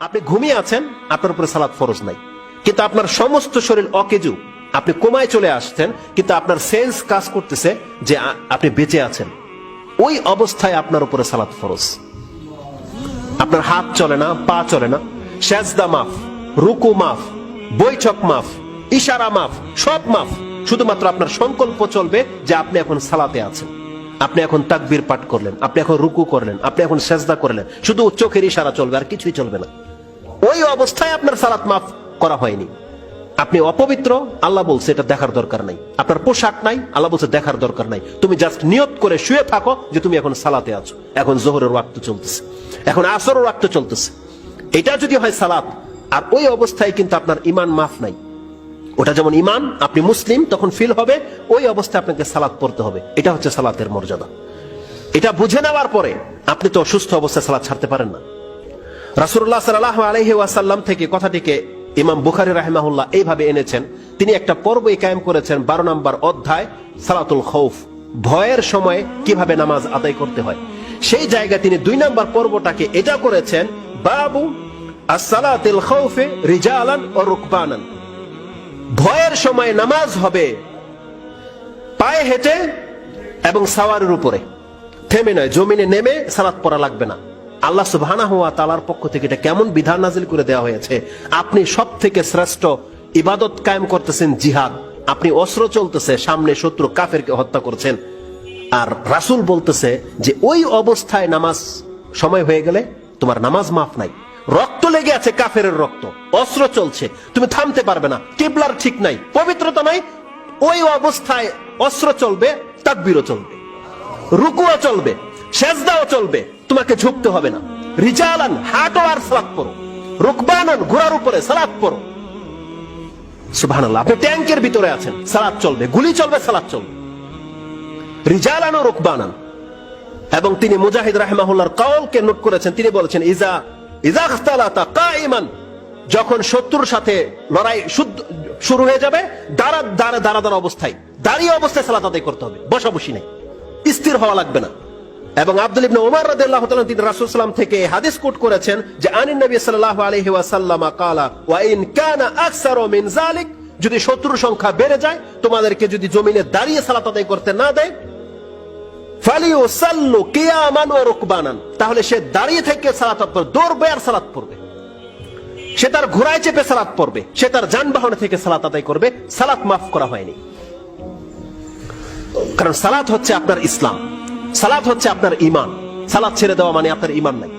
আপনি ঘুমিয়ে আছেন, আপনার উপরে সালাত ফরজ নাই, কিন্তু আপনার সমস্ত শরীর অকেজু, আপনি কোমায় চলে আসছেন, কিন্তু আপনার সেন্স কাজ করতেছে যে আপনি বেঁচে আছেন। ওই অবস্থায় আপনার উপরে সালাত ফরজ। আপনার হাত চলে না, পা চলে না, সেজদা মাফ, রুকু মাফ, বৈঠক মাফ, ইশারা মাফ, সব মাফ। শুধুমাত্র আপনার সংকল্প চলবে যে আপনি এখন সালাতে আছেন, আপনি এখন তাকবীর পাঠ করলেন, আপনি এখন রুকু করলেন, আপনি এখন সেজদা করলেন, শুধু চোখের ইশারা চলবে, আর কিছুই চলবে না। ওই অবস্থায় আপনার সালাত মাফ করা হয়নি। আপনি অপবিত্র, আল্লাহ বলছে এটা দেখার দরকার নাই। আপনার পোশাক নাই, আল্লাহ বলছে দেখার দরকার নাই। তুমি জাস্ট নিয়ত করে শুয়ে থাকো যে তুমি এখন সালাতে আছো, এখন যোহরের ওয়াক্ত চলতেছে, এখন আসরের ওয়াক্ত চলতেছে। এটা যদি হয় সালাত, আর ওই অবস্থায় কিন্তু আপনার ঈমান মাফ নাই। ওটা যেমন ঈমান, আপনি মুসলিম তখন ফিল হবে, ওই অবস্থায় আপনাকে সালাত পড়তে হবে। এটা হচ্ছে সালাতের মর্যাদা। এটা বুঝে নেওয়ার পরে আপনি তো সুস্থ অবস্থায় সালাত ছাড়তে পারেন না। রাসূলুল্লাহ সাল্লাল্লাহু আলাইহি ওয়াসাল্লাম থেকে কথাটিকে ইমাম বুখারী রাহিমাহুল্লাহ এইভাবে এনেছেন। তিনি একটা পর্বই কায়েম করেছেন, 12 নম্বর অধ্যায়, সালাতুল খাউফ, ভয়ের সময় কিভাবে নামাজ আদায় করতে হয়। সেই জায়গায় তিনি 2 নম্বর পর্বটাকে এটা করেছেন, বাবু as-সালাতিল খাউফে রিজালান ওয়া রুকবানান। ভয়ের সময় নামাজ হবে পায়ে হেঁটে এবং সাওয়ারের উপরে, থেমে নয়, জমিনে নেমে সালাত পড়া লাগবে না। আল্লাহ সুবহানাহু ওয়া তাআলার পক্ষ থেকে এটা কেমন বিধান নাজিল করে দেওয়া হয়েছে। আপনি সবথেকে শ্রেষ্ঠ ইবাদত কায়েম করতেছেন জিহাদ, আপনি অস্ত্র চলতেছে, সামনে শত্রু কাফেরকে হত্যা করছেন, আর রাসূল বলতেছে যে ওই অবস্থায় নামাজ সময় হয়ে গেলে তোমার নামাজ মাফ নাই। রক্ত লেগে আছে, কাফেরের রক্ত, অস্ত্র চলছে, তুমি থামতে পারবে না, কিবলার ঠিক নাই, পবিত্রতা নাই। ওই অবস্থায় অস্ত্র চলবে, তাকবীরও চলবে, রুকুও চলবে, সেজদাও চলবে, তোমাকে ঝুঁকতে হবে না। রিজালান, হাঁটো আর সালাত পড়ো, রুকবানান, ঘোড়ার উপরে সালাত পড়ো। সুবহানাল্লাহ, আপনি ট্যাঙ্কের ভিতরে আছেন, সালাত চলবে, গুলি চলবে, সালাত চলবে। রিজালান ও রুকবানান। এবং তিনি মুজাহিদ রাহিমাহুল্লাহর কাওলকে নোট করেছেন, তিনি বলেছেন ইজা ইখতালাতা কাইমান, যখন শত্রুর সাথে লড়াই শুরু হয়ে যাবে, দাঁড়া অবস্থায়, দাঁড়িয়ে অবস্থায় সালাত আদায় করতে হবে, বসাবসি নেই, স্থির হওয়া লাগবে না। এবং আব্দুল্লাহ ইবনে উমর রাদিয়াল্লাহু তাআলা তিনি রাসূল সাল্লাল্লাহু আলাইহি ওয়াসাল্লাম থেকে হাদিস কোট করেছেন যে আনিন নবী সাল্লাল্লাহু আলাইহি ওয়াসাল্লাম ক্বালা ওয়া ইন কানা আকসারু মিন যালিক, যদি শত্রুর সংখ্যা বেড়ে যায়, তোমাদেরকে যদি জমিনে দাঁড়িয়ে সালাত আদায় করতে না দেয়, ফালিউসাল্লু কিয়ামান ওয়া রুকবানান, তাহলে সে দাঁড়িয়ে থেকে সালাত পড়বে, দৌড়বে আর সালাত পড়বে, সে তার ঘোড়ায় চেপে সালাত পড়বে, সে তার যানবাহনে থেকে সালাত আদায় করবে, সালাত মাফ করা হয়নি। কারণ সালাত হচ্ছে আপনার ইসলাম, সালাত হচ্ছে আপনার ঈমান। সালাত ছেড়ে দেওয়া মানে আপনার ঈমান নাই।